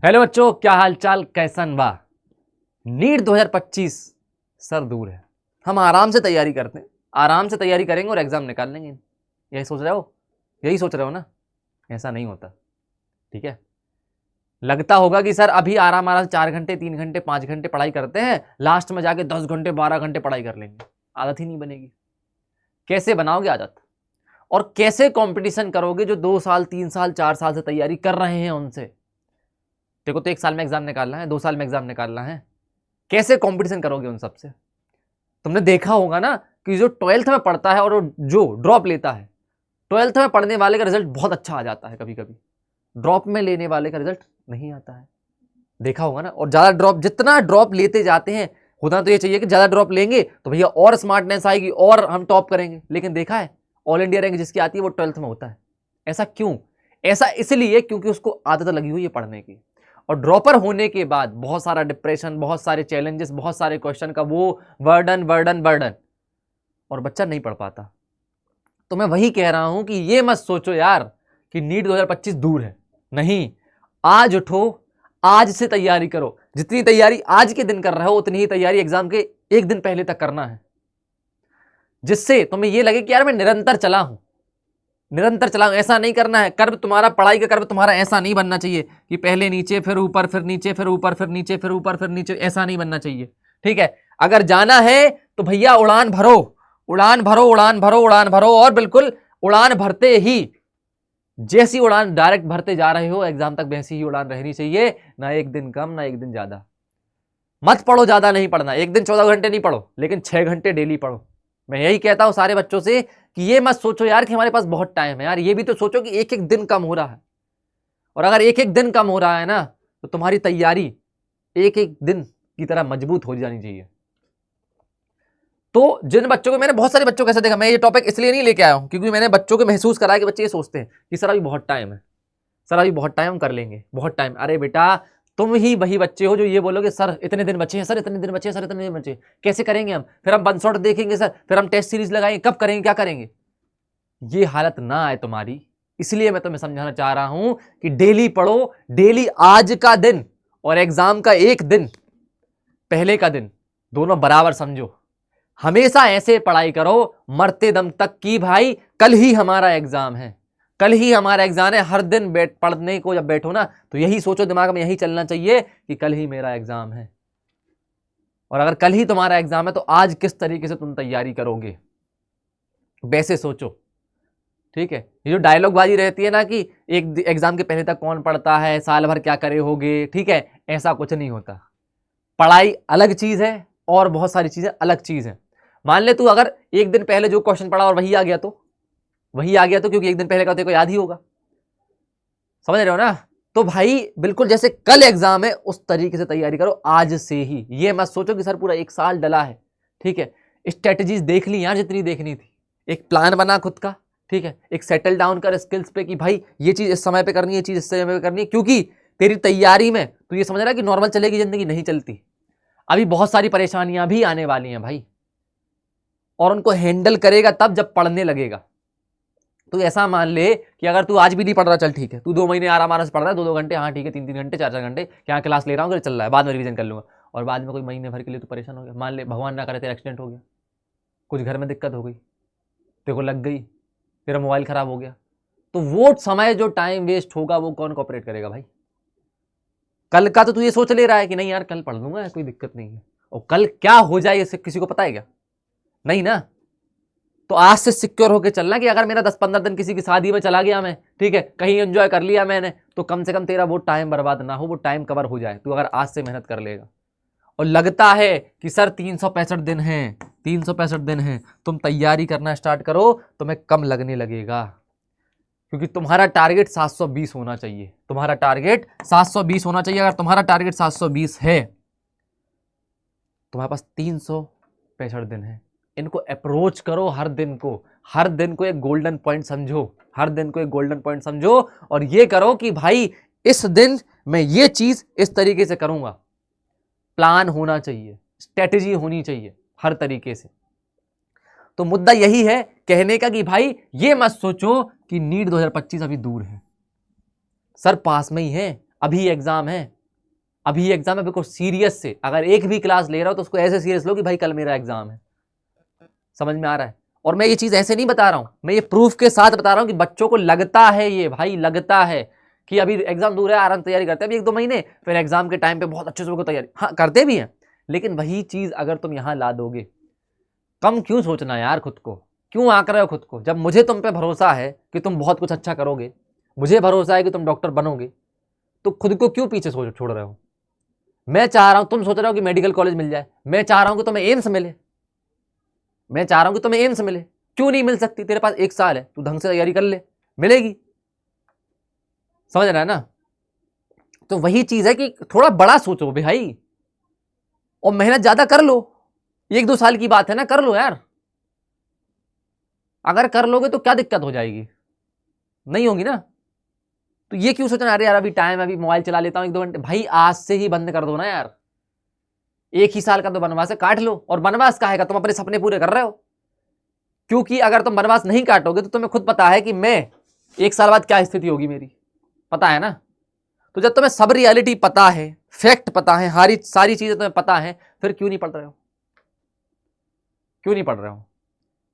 Hello बच्चों, क्या हाल चाल, कैसन बा। नीट 2025 सर दूर है। हम आराम से तैयारी करते हैं, आराम से तैयारी करेंगे और एग्जाम निकाल लेंगे। यही सोच रहे हो? यही सोच रहे हो ना? ऐसा नहीं होता। ठीक है, लगता होगा कि सर अभी आराम आराम से 4 घंटे 3 घंटे 5 घंटे पढ़ाई करते हैं, लास्ट में जाके 10 घंटे 12 घंटे पढ़ाई कर लेंगे। आदत ही नहीं बनेगी। कैसे बनाओगे आदत? और कैसे कंपटीशन करोगे जो 2 साल 3 साल 4 साल से तैयारी कर रहे हैं उनसे? देखो, तो 1 साल में एग्जाम निकालना है, 2 साल में एग्जाम निकालना है, कैसे कंपटीशन करोगे उन सबसे? तुमने देखा होगा ना कि जो 12th में पढ़ता है और जो ड्रॉप लेता है, 12th में पढ़ने वाले का रिजल्ट बहुत अच्छा आ जाता है, कभी कभी ड्रॉप में लेने वाले का रिजल्ट नहीं आता है। देखा होगा ना। और ज्यादा ड्रॉप, जितना ड्रॉप लेते जाते हैं, होना तो ये चाहिए कि ज्यादा ड्रॉप लेंगे तो भैया और स्मार्टनेस आएगी और हम टॉप करेंगे। लेकिन देखा है, ऑल इंडिया रैंक जिसकी आती है वो 12th में होता है। ऐसा क्यों? ऐसा इसलिए क्योंकि उसको आदत लगी हुई है पढ़ने की। और ड्रॉपर होने के बाद बहुत सारा डिप्रेशन, बहुत सारे चैलेंजेस, बहुत सारे क्वेश्चन का वो बर्डन बर्डन बर्डन, और बच्चा नहीं पढ़ पाता। तो मैं वही कह रहा हूं कि ये मत सोचो यार कि नीट 2025 दूर है। नहीं, आज उठो, आज से तैयारी करो। जितनी तैयारी आज के दिन कर रहे हो उतनी ही तैयारी एग्जाम के 1 दिन पहले तक करना है, जिससे तुम्हें ये लगे कि यार मैं निरंतर चला हूं, निरंतर चलाओ। ऐसा नहीं करना है। कर्व तुम्हारा, पढ़ाई का कर्व तुम्हारा ऐसा नहीं बनना चाहिए कि पहले नीचे फिर ऊपर फिर नीचे फिर ऊपर फिर नीचे फिर ऊपर फिर नीचे। ऐसा नहीं बनना चाहिए। ठीक है, अगर जाना है तो भैया उड़ान भरो, उड़ान भरो, उड़ान भरो, उड़ान भरो। और बिल्कुल उड़ान भरते ही, जैसी उड़ान डायरेक्ट भरते जा रहे हो एग्जाम तक, वैसी ही उड़ान रहनी चाहिए। ना 1 दिन कम, ना 1 दिन ज्यादा। मत पढ़ो, ज्यादा नहीं पढ़ना। 1 दिन 14 घंटे नहीं पढ़ो, लेकिन 6 घंटे डेली पढ़ो। मैं यही कहता हूं सारे बच्चों से कि ये मत सोचो यार कि हमारे पास बहुत टाइम है। यार ये भी तो सोचो कि एक एक दिन कम हो रहा है। और अगर एक एक दिन कम हो रहा है ना, तो तुम्हारी तैयारी एक एक दिन की तरह मजबूत हो जानी चाहिए। तो जिन बच्चों को, मैंने बहुत सारे बच्चों को ऐसा देखा, मैं ये टॉपिक इसलिए नहीं लेके आया हूं क्योंकि मैंने बच्चों को महसूस कराया कि बच्चे ये सोचते हैं कि सर अभी बहुत टाइम है, सर अभी बहुत टाइम, हम कर लेंगे, बहुत टाइम। अरे बेटा, तुम ही वही बच्चे हो जो ये बोलोगे सर इतने दिन बचे हैं, सर इतने दिन बचे हैं, सर इतने दिन बचे। कैसे करेंगे हम? फिर हम वन शॉट देखेंगे सर, फिर हम टेस्ट सीरीज लगाएंगे, कब करेंगे, क्या करेंगे? ये हालत ना आए तुम्हारी, इसलिए मैं तुम्हें समझाना चाह रहा हूं कि डेली पढ़ो। डेली आज का दिन और एग्जाम का 1 दिन पहले का दिन दोनों बराबर समझो। हमेशा ऐसे पढ़ाई करो मरते दम तक की भाई कल ही हमारा एग्जाम है, कल ही हमारा एग्जाम है। हर दिन बैठ पढ़ने को जब बैठो ना, तो यही सोचो, दिमाग में यही चलना चाहिए कि कल ही मेरा एग्जाम है। और अगर कल ही तुम्हारा एग्जाम है तो आज किस तरीके से तुम तैयारी करोगे, वैसे सोचो। ठीक है, ये जो डायलॉग बाजी रहती है ना कि एक एग्जाम के पहले तक कौन पढ़ता है, साल भर क्या करे होगे, ठीक है, ऐसा कुछ नहीं होता। पढ़ाई अलग चीज है और बहुत सारी चीजें अलग चीज है। मान ले तू अगर 1 दिन पहले जो क्वेश्चन पढ़ा और वही आ गया, तो वही आ गया तो क्योंकि 1 दिन पहले का तेरे को याद ही होगा। समझ रहे हो ना? तो भाई बिल्कुल जैसे कल एग्जाम है उस तरीके से तैयारी करो आज से ही। ये मत सोचो कि सर पूरा 1 साल डला है। ठीक है, स्ट्रेटजीज देख ली यार जितनी देखनी थी, एक प्लान बना खुद का। ठीक है, एक सेटल डाउन कर स्किल्स पे कि भाई ये चीज इस समय पे करनी है, ये चीज इस समय पे करनी है। क्योंकि तेरी तैयारी में तो ये समझ रहा है कि नॉर्मल चलेगी जिंदगी, नहीं चलती। अभी बहुत सारी परेशानियां भी आने वाली हैं भाई, और उनको हैंडल करेगा तब जब पढ़ने लगेगा। तो ऐसा मान ले कि अगर तू आज भी नहीं पढ़ रहा, चल ठीक है, तू 2 महीने आराम आराम से पढ़ रहा है, 2-2 घंटे, हाँ ठीक है, 3-3 घंटे 4-4 घंटे क्या क्लास ले रहा हूँ, चल रहा है, बाद में रिवीजन कर लूंगा। और बाद में कोई महीने भर के लिए तू परेशान हो गया, मान ले भगवान ना करे तेरा एक्सीडेंट हो गया, कुछ घर में दिक्कत हो गई, तेरे को लग गई, तेरा मोबाइल खराब हो गया, तो वो समय जो टाइम वेस्ट होगा वो कौन कॉपरेट करेगा भाई? कल का तो तू ये सोच ले रहा है कि नहीं यार कल पढ़ लूंगा, कोई दिक्कत नहीं है। और कल क्या हो जाए इससे किसी को पता है क्या? नहीं ना। तो आज से सिक्योर होकर चलना कि अगर मेरा 10-15 दिन किसी की शादी में चला गया मैं, ठीक है, कहीं एंजॉय कर लिया मैंने, तो कम से कम तेरा वो टाइम बर्बाद ना हो, वो टाइम कवर हो जाए तू अगर आज से मेहनत कर लेगा। और लगता है कि सर 365 दिन हैं, 365 दिन हैं, तुम तैयारी करना स्टार्ट करो तुम्हें कम लगने लगेगा। क्योंकि तुम्हारा टारगेट 720 होना चाहिए, तुम्हारा टारगेट 720 होना चाहिए। अगर तुम्हारा टारगेट 720 है, तुम्हारे पास 365 दिन है। इनको अप्रोच करो हर दिन को, हर दिन को एक गोल्डन पॉइंट समझो, हर दिन को एक गोल्डन पॉइंट समझो। और ये करो कि भाई इस दिन मैं ये चीज इस तरीके से करूंगा। प्लान होना चाहिए, स्ट्रेटेजी होनी चाहिए हर तरीके से। तो मुद्दा यही है कहने का कि भाई ये मत सोचो कि नीट 2025 अभी दूर है, सर पास में ही है, अभी एग्जाम है, अभी एग्जाम है, बिल्कुल सीरियस से। अगर एक भी क्लास ले रहा हो तो उसको ऐसे सीरियस लो कि भाई कल मेरा एग्जाम है। समझ में आ रहा है? और मैं ये चीज ऐसे नहीं बता रहा हूं, मैं ये प्रूफ के साथ बता रहा हूं कि बच्चों को लगता है, ये भाई लगता है कि अभी एग्जाम दूर है, आराम तैयारी करते हैं अभी 1-2 महीने, फिर एग्जाम के टाइम पे बहुत अच्छे से तैयारी, हाँ करते भी हैं। लेकिन वही चीज अगर तुम यहां ला दोगे, कम क्यों सोचना यार खुद को, क्यों आंक रहे हो खुद को? जब मुझे तुम पे भरोसा है कि तुम बहुत कुछ अच्छा करोगे, मुझे भरोसा है कि तुम डॉक्टर बनोगे, तो खुद को क्यों पीछे छोड़ रहे हो? मैं चाह रहा हूं, तुम सोच रहे हो कि मेडिकल कॉलेज मिल जाए, मैं चाह रहा हूं कि तुम्हें एम्स मिले, मैं चाह रहा हूं कि तुम्हें एम्स मिले। क्यों नहीं मिल सकती? तेरे पास 1 साल है, तू ढंग से तैयारी कर ले, मिलेगी। समझ रहा है ना? तो वही चीज है कि थोड़ा बड़ा सोचो भाई, और मेहनत ज्यादा कर लो। 1-2 साल की बात है ना, कर लो यार। अगर कर लोगे तो क्या दिक्कत हो जाएगी? नहीं होगी ना। तो ये क्यों सोचना, अरे यार अभी टाइम है, अभी मोबाइल चला लेता हूं 1-2 घंटे। भाई आज से ही बंद कर दो ना यार। 1 ही साल का तो बनवास है, काट लो। और बनवास काहे का? तुम अपने सपने पूरे कर रहे हो। क्योंकि अगर तुम बनवास नहीं काटोगे तो तुम्हें खुद पता है कि मैं 1 साल बाद क्या स्थिति होगी मेरी, पता है ना। तो जब तुम्हें सब रियलिटी पता है, फैक्ट पता है, सारी चीजें तुम्हें पता है, फिर क्यों नहीं पढ़ रहे हो? क्यों नहीं पढ़ रहे हो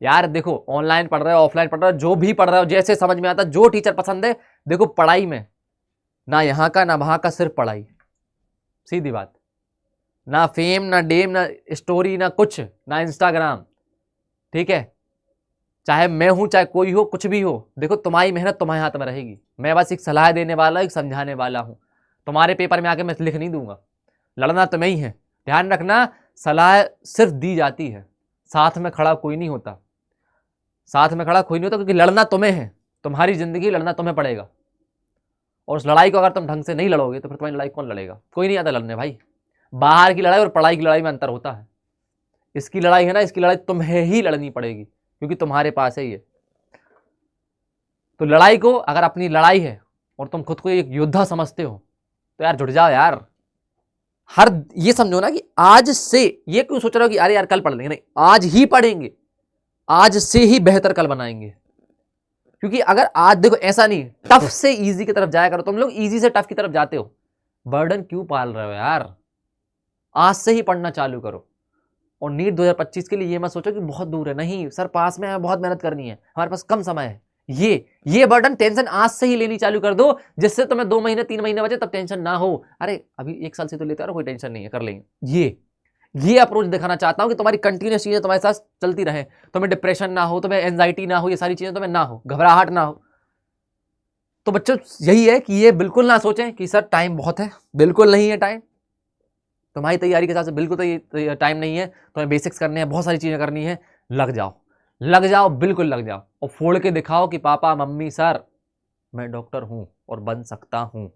यार? देखो, ऑनलाइन पढ़ रहे हो, ऑफलाइन पढ़ रहे हो, जो भी पढ़ रहे हो, जैसे समझ में आता, जो टीचर पसंद है। देखो पढ़ाई में ना यहाँ का ना वहां का, सिर्फ पढ़ाई, सीधी बात। ना फेम ना डेम ना स्टोरी ना कुछ, ना इंस्टाग्राम, ठीक है। चाहे मैं हूं चाहे कोई हो, कुछ भी हो, देखो तुम्हारी मेहनत तुम्हारे हाथ में रहेगी। मैं बस एक सलाह देने वाला, एक समझाने वाला हूं। तुम्हारे पेपर में आके मैं लिख नहीं दूंगा। लड़ना तुम्हें ही है, ध्यान रखना। सलाह सिर्फ दी जाती है, साथ में खड़ा कोई नहीं होता। साथ में खड़ा कोई नहीं होता, क्योंकि लड़ना तुम्हें है, तुम्हारी जिंदगी लड़ना तुम्हें पड़ेगा। और उस लड़ाई को अगर तुम ढंग से नहीं लड़ोगे तो फिर तुम्हारी लड़ाई कौन लड़ेगा? कोई नहीं आता लड़ने भाई। बाहर की लड़ाई और पढ़ाई की लड़ाई में अंतर होता है। इसकी लड़ाई है ना, इसकी लड़ाई तुम्हें ही लड़नी पड़ेगी, क्योंकि तुम्हारे पास है ये। तो लड़ाई को, अगर अपनी लड़ाई है और तुम खुद को एक योद्धा समझते हो, तो यार जुट जाओ यार। हर ये समझो ना कि आज से, ये क्यों सोच रहे हो कि अरे यार कल पढ़ लेंगे, नहीं, आज ही पढ़ेंगे, आज से ही बेहतर कल बनाएंगे। क्योंकि अगर आज देखो, ऐसा नहीं टफ से इजी की तरफ जाया करो। तुम लोग इजी से टफ की तरफ जाते हो, बर्डन क्यों पाल रहे हो यार? आज से ही पढ़ना चालू करो। और नीट 2025 के लिए ये मत सोचो कि बहुत दूर है, नहीं सर, पास में है, बहुत मेहनत करनी है, हमारे पास कम समय है। ये बर्डन, टेंशन आज से ही लेनी चालू कर दो, जिससे तुम्हें 2 महीने 3 महीने बचे तब टेंशन ना हो। अरे अभी 1 साल से तो लेते आ रहो, कोई टेंशन नहीं है, कर लेंगे। ये अप्रोच दिखाना चाहता हूं कि तुम्हारी कंटिन्यूस चीजें तुम्हारे साथ चलती रहे, तुम्हें डिप्रेशन ना हो, तुम्हें एंजाइटी ना हो, ये सारी चीजें तुम्हें ना हो, घबराहट ना हो। तो बच्चों यही है कि ये बिल्कुल ना सोचें कि सर टाइम बहुत है, बिल्कुल नहीं है टाइम। तुम्हारी तैयारी के हिसाब से बिल्कुल तो टाइम नहीं है। तुम्हें बेसिक्स करने हैं, बहुत सारी चीजें करनी है। लग जाओ, लग जाओ, बिल्कुल लग जाओ, और फोड़ के दिखाओ कि पापा मम्मी सर, मैं डॉक्टर हूं और बन सकता हूं।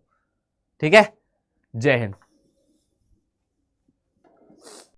ठीक है। जय हिंद।